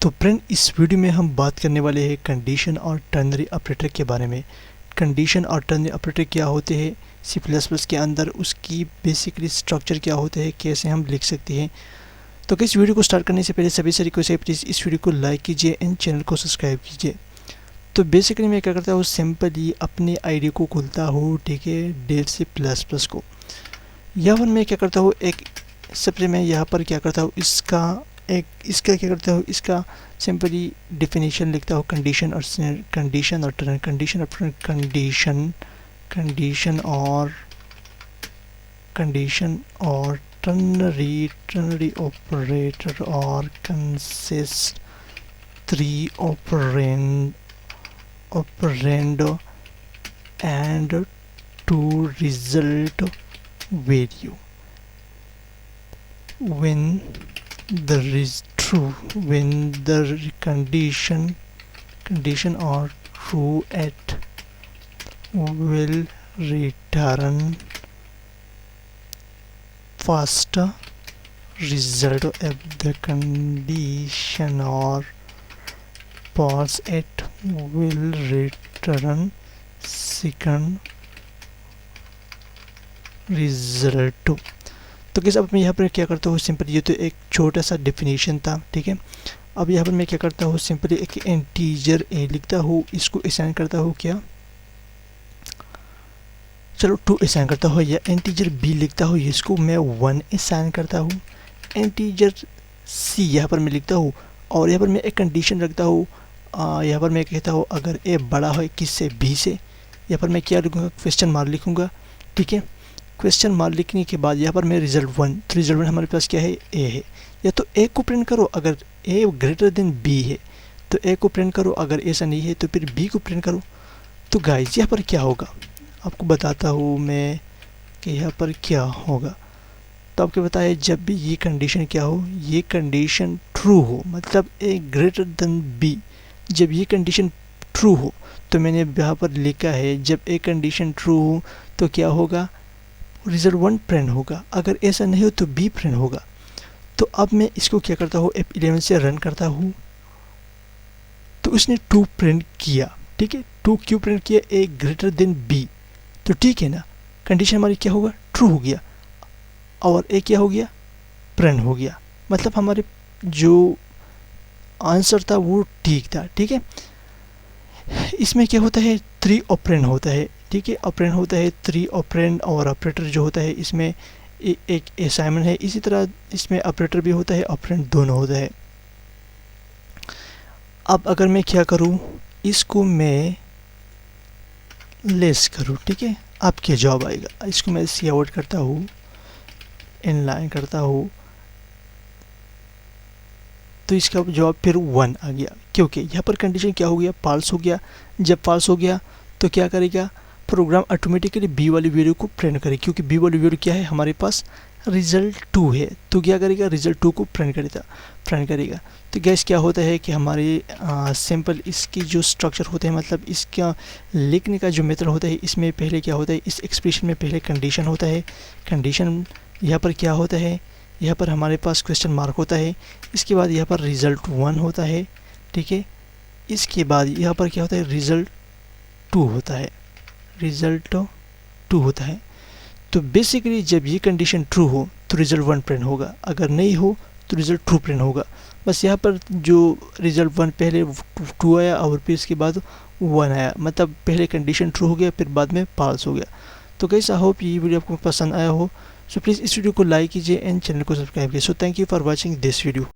तो फ्रेंड, इस वीडियो में हम बात करने वाले हैं कंडीशन और टर्नरी ऑपरेटर के बारे में। कंडीशन और टर्नरी ऑपरेटर क्या होते हैं सी प्लस प्लस के अंदर, उसकी बेसिकली स्ट्रक्चर क्या होते हैं, कैसे हम लिख सकते हैं। तो इस वीडियो को स्टार्ट करने से पहले सभी से रिक्वेस्ट है, प्लीज़ इस वीडियो को लाइक कीजिए एंड चैनल को सब्सक्राइब कीजिए। तो बेसिकली मैं क्या करता हूँ, सिंपली अपने आईडी को खोलता हूँ, ठीक है, डेल सी प्लस प्लस को। यहाँ पर मैं क्या करता हूँ, एक सबसे मैं यहाँ पर क्या करता हूँ, इसका क्या करता हूँ, इसका सिंपली डेफिनेशन लिखता हूँ। कंडीशन और टर्न, कंडीशन और टर्नरी ऑपरेटर और consist 3 operand and 2 result value when the condition are true at will return first result. If the condition are false at will return second result. तो कैसे अब मैं यहाँ पर क्या करता हूँ, सिंपल ये तो एक छोटा सा डेफिनेशन था, ठीक है। अब यहाँ पर मैं क्या करता हूँ, सिंपली एक इंटीजर ए लिखता हूँ, इसको असाइन करता हूँ क्या, चलो 2 असाइन करता हूँ, या इंटीजर बी लिखता हूँ, इसको मैं 1 असाइन करता हूँ। इंटीजर सी यहाँ पर मैं लिखता हूँ, और यहाँ पर मैं एक कंडीशन रखता हूँ। यहाँ पर मैं कहता हूँ अगर ए बड़ा है किससे, बी से, यहाँ पर मैं क्या लिखूँगा, क्वेश्चन मार्क लिखूँगा, ठीक है। क्वेश्चन मार्क लिखने के बाद यहाँ पर मैं रिजल्ट 1, तो रिजल्ट 1 हमारे पास क्या है, ए है। या तो ए को प्रिंट करो अगर ए ग्रेटर देन बी है तो ए को प्रिंट करो, अगर ऐसा नहीं है तो फिर बी को प्रिंट करो। तो गाइस यहाँ पर क्या होगा, आपको बताता हूँ मैं कि यहाँ पर क्या होगा। तो आपको बताया, जब भी ये कंडीशन क्या हो, ये कंडीशन ट्रू हो, मतलब ए ग्रेटर देन बी, जब ये कंडीशन ट्रू हो, तो मैंने यहाँ पर लिखा है जब ए कंडीशन ट्रू हो तो क्या होगा, रिजल्ट 1 प्रिंट होगा, अगर ऐसा नहीं हो तो बी प्रिंट होगा। तो अब मैं इसको क्या करता हूँ, F11 से रन करता हूँ, तो उसने 2 प्रिंट किया, ठीक है। 2 क्यों प्रिंट किया, ए ग्रेटर देन बी, तो ठीक है ना, कंडीशन हमारी क्या होगा, ट्रू हो गया, और ए क्या हो गया, प्रिंट हो गया, मतलब हमारे जो आंसर था वो ठीक था, ठीक है। इसमें क्या होता है, 3 ऑपरेंड होता है, ठीक है, ऑपरेंड होता है 3 ऑपरेंड, और ऑपरेटर जो होता है इसमें एक असाइनमेंट है, इसी तरह इसमें ऑपरेटर भी होता है, ऑपरेंड दोनों होता है। अब अगर मैं क्या करूं, इसको मैं लेस करूं, ठीक है, अब क्या जवाब आएगा, इसको मैं सी आउट करता हूँ, इनलाइन करता हूँ, तो इसका जवाब फिर 1 आ गया, क्योंकि यहाँ पर कंडीशन क्या हो गया, फॉल्स हो गया। जब फॉल्स हो गया तो क्या करेगा, प्रोग्राम ऑटोमेटिकली बी वाली वैल्यू को प्रिंट करे, क्योंकि बी वाली वैल्यू क्या है, हमारे पास रिजल्ट 2 है, तो क्या करेगा, रिजल्ट 2 को प्रिंट करेगा। तो गैस क्या होता है कि हमारे सिंपल इसकी जो स्ट्रक्चर होते हैं, मतलब इसका लिखने का जो मेथड होता है, इसमें पहले क्या होता है, इस एक्सप्रेशन में पहले कंडीशन होता है, कंडीशन यहाँ पर क्या होता है, यहाँ पर हमारे पास क्वेश्चन मार्क होता है, इसके बाद यहाँ पर रिजल्ट 1 होता है, ठीक है। इसके बाद यहाँ पर क्या होता है, रिजल्ट 2 होता है। तो बेसिकली जब ये कंडीशन ट्रू हो तो रिजल्ट 1 प्रिंट होगा, अगर नहीं हो तो रिजल्ट 2 प्रिंट होगा। बस यहाँ पर जो रिजल्ट 1 पहले 2 आया और फिर इसके बाद 1 आया, मतलब पहले कंडीशन ट्रू हो गया फिर बाद में फॉल्स हो गया। तो गाइस, आई होप ये वीडियो आपको पसंद आया हो, सो प्लीज़ इस वीडियो को लाइक कीजिए एंड चैनल को सब्सक्राइब कीजिए। So thank you for watching this video.